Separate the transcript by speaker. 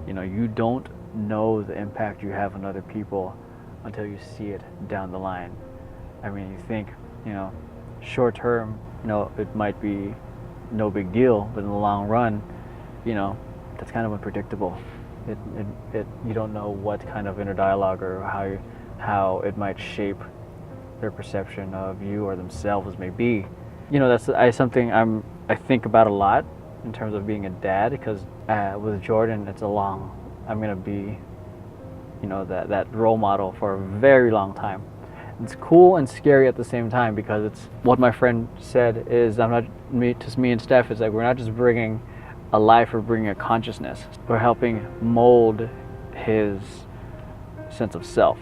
Speaker 1: You know, you don't know the impact you have on other people until you see it down the line. I mean, you think, you know, short term, you know, it might be no big deal, but in the long run, you know, that's kind of unpredictable. You don't know what kind of inner dialogue or how it might shape their perception of you or themselves may be. You know, that's something I think about a lot in terms of being a dad, because with Jordan, I'm gonna be, you know, that role model for a very long time. It's cool and scary at the same time, because it's what my friend said is, me and Steph, is like, we're not just bringing a life, we're bringing a consciousness. We're helping mold his sense of self.